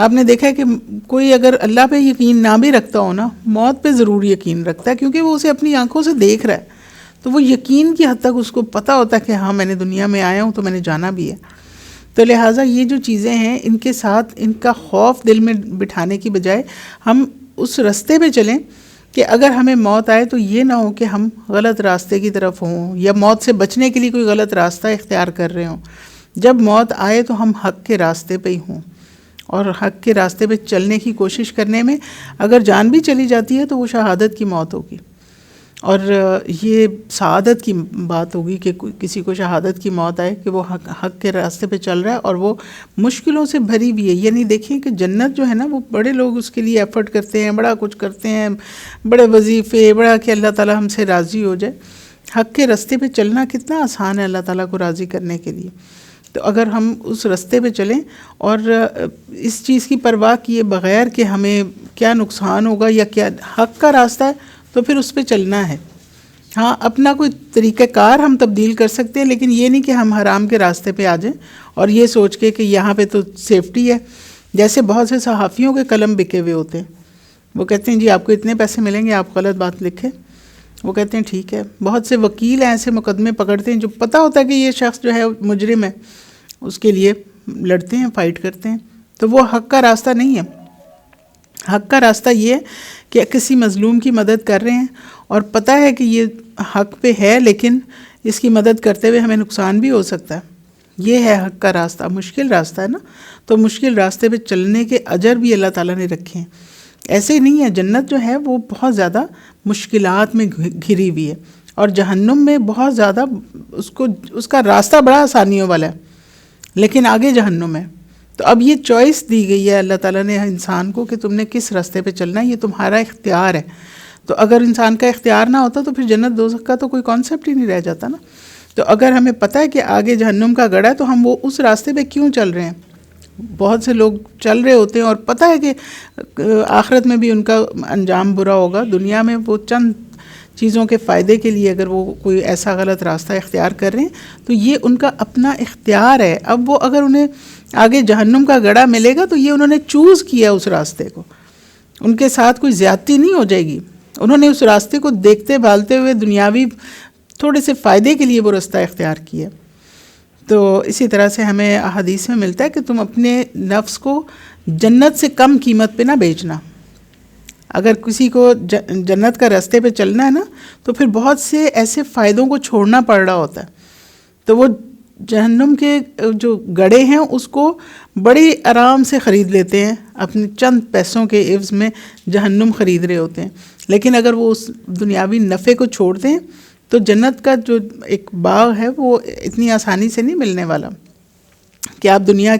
آپ نے دیکھا ہے کہ کوئی اگر اللہ پہ یقین نہ بھی رکھتا ہو نا، موت پہ ضرور یقین رکھتا ہے، کیونکہ وہ اسے اپنی آنکھوں سے دیکھ رہا ہے، تو وہ یقین کی حد تک اس کو پتہ ہوتا ہے کہ ہاں میں نے دنیا میں آیا ہوں تو میں نے جانا بھی ہے. تو لہٰذا یہ جو چیزیں ہیں ان کے ساتھ ان کا خوف دل میں بٹھانے کی بجائے ہم اس رستے پہ چلیں کہ اگر ہمیں موت آئے تو یہ نہ ہو کہ ہم غلط راستے کی طرف ہوں یا موت سے بچنے کے لیے کوئی غلط راستہ اختیار کر رہے ہوں. جب موت آئے تو ہم حق کے راستے پہ ہی ہوں، اور حق کے راستے پہ چلنے کی کوشش کرنے میں اگر جان بھی چلی جاتی ہے تو وہ شہادت کی موت ہوگی. اور یہ سعادت کی بات ہوگی کہ کسی کو شہادت کی موت آئے کہ وہ حق کے راستے پہ چل رہا ہے اور وہ مشکلوں سے بھری بھی ہے. یعنی دیکھیں کہ جنت جو ہے نا، وہ بڑے لوگ اس کے لیے ایفرٹ کرتے ہیں، بڑا کچھ کرتے ہیں، بڑے وظیفے، بڑا کہ اللہ تعالیٰ ہم سے راضی ہو جائے. حق کے راستے پہ چلنا کتنا آسان ہے اللہ تعالیٰ کو راضی کرنے کے لیے. تو اگر ہم اس راستے پہ چلیں اور اس چیز کی پرواہ کیے بغیر کہ ہمیں کیا نقصان ہوگا یا کیا حق کا راستہ ہے، تو پھر اس پہ چلنا ہے. ہاں اپنا کوئی طریقہ کار ہم تبدیل کر سکتے ہیں، لیکن یہ نہیں کہ ہم حرام کے راستے پہ آ جائیں اور یہ سوچ کے کہ یہاں پہ تو سیفٹی ہے. جیسے بہت سے صحافیوں کے قلم بکے ہوئے ہوتے ہیں، وہ کہتے ہیں جی آپ کو اتنے پیسے ملیں گے، آپ غلط بات لکھیں. وہ کہتے ہیں ٹھیک ہے. بہت سے وکیل ایسے مقدمے پکڑتے ہیں جو پتہ ہوتا ہے کہ یہ شخص جو ہے مجرم ہے، اس کے لیے لڑتے ہیں، فائٹ کرتے ہیں. تو وہ حق کا راستہ نہیں ہے. حق کا راستہ یہ ہے کہ کسی مظلوم کی مدد کر رہے ہیں اور پتہ ہے کہ یہ حق پہ ہے، لیکن اس کی مدد کرتے ہوئے ہمیں نقصان بھی ہو سکتا ہے. یہ ہے حق کا راستہ. مشکل راستہ ہے نا، تو مشکل راستے پہ چلنے کے اجر بھی اللہ تعالیٰ نے رکھے ہیں. ایسے ہی نہیں ہے، جنت جو ہے وہ بہت زیادہ مشکلات میں گھری ہوئی ہے، اور جہنم میں بہت زیادہ اس کا راستہ بڑا آسانیوں والا ہے، لیکن آگے جہنم ہے. تو اب یہ چوائس دی گئی ہے اللہ تعالیٰ نے انسان کو کہ تم نے کس راستے پہ چلنا ہے، یہ تمہارا اختیار ہے. تو اگر انسان کا اختیار نہ ہوتا تو پھر جنت دوزخ کا تو کوئی کانسیپٹ ہی نہیں رہ جاتا نا. تو اگر ہمیں پتہ ہے کہ آگے جہنم کا گڑھا ہے تو ہم وہ اس راستے پہ کیوں چل رہے ہیں؟ بہت سے لوگ چل رہے ہوتے ہیں اور پتہ ہے کہ آخرت میں بھی ان کا انجام برا ہوگا. دنیا میں وہ چند چیزوں کے فائدے کے لیے اگر وہ کوئی ایسا غلط راستہ اختیار کر رہے ہیں تو یہ ان کا اپنا اختیار ہے. اب وہ اگر انہیں آگے جہنم کا گڑھا ملے گا تو یہ انہوں نے چوز کیا اس راستے کو، ان کے ساتھ کوئی زیادتی نہیں ہو جائے گی. انہوں نے اس راستے کو دیکھتے بھالتے ہوئے دنیاوی تھوڑے سے فائدے کے لیے وہ راستہ اختیار کیا. تو اسی طرح سے ہمیں احادیث میں ملتا ہے کہ تم اپنے نفس کو جنت سے کم قیمت پہ نہ بیچنا. اگر کسی کو جنت کا راستے پہ چلنا ہے نا تو پھر بہت سے ایسے فائدوں کو چھوڑنا پڑ رہا ہوتا ہے. تو وہ جہنم کے جو گڑھے ہیں اس کو بڑی آرام سے خرید لیتے ہیں، اپنے چند پیسوں کے عوض میں جہنم خرید رہے ہوتے ہیں. لیکن اگر وہ اس دنیاوی نفع کو چھوڑ دیں تو جنت کا جو ایک باغ ہے وہ اتنی آسانی سے نہیں ملنے والا کہ آپ دنیا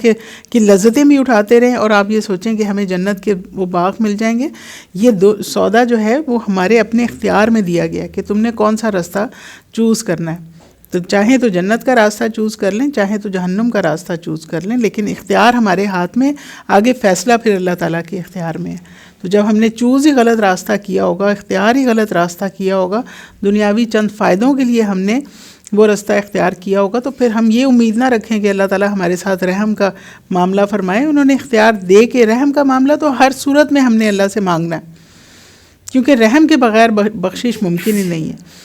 کی لذتیں بھی اٹھاتے رہیں اور آپ یہ سوچیں کہ ہمیں جنت کے وہ باغ مل جائیں گے. یہ سودا جو ہے وہ ہمارے اپنے اختیار میں دیا گیا کہ تم نے کون سا راستہ چوز کرنا ہے. تو چاہیں تو جنت کا راستہ چوز کر لیں، چاہیں تو جہنم کا راستہ چوز کر لیں، لیکن اختیار ہمارے ہاتھ میں، آگے فیصلہ پھر اللہ تعالیٰ کے اختیار میں ہے. تو جب ہم نے چوز ہی غلط راستہ کیا ہوگا، اختیار ہی غلط راستہ کیا ہوگا، دنیاوی چند فائدوں کے لیے ہم نے وہ راستہ اختیار کیا ہوگا، تو پھر ہم یہ امید نہ رکھیں کہ اللہ تعالیٰ ہمارے ساتھ رحم کا معاملہ فرمائے. انہوں نے اختیار دے کے رحم کا معاملہ تو ہر صورت میں ہم نے اللہ سے مانگنا ہے، کیونکہ رحم کے بغیر بخشش ممکن ہی نہیں ہے.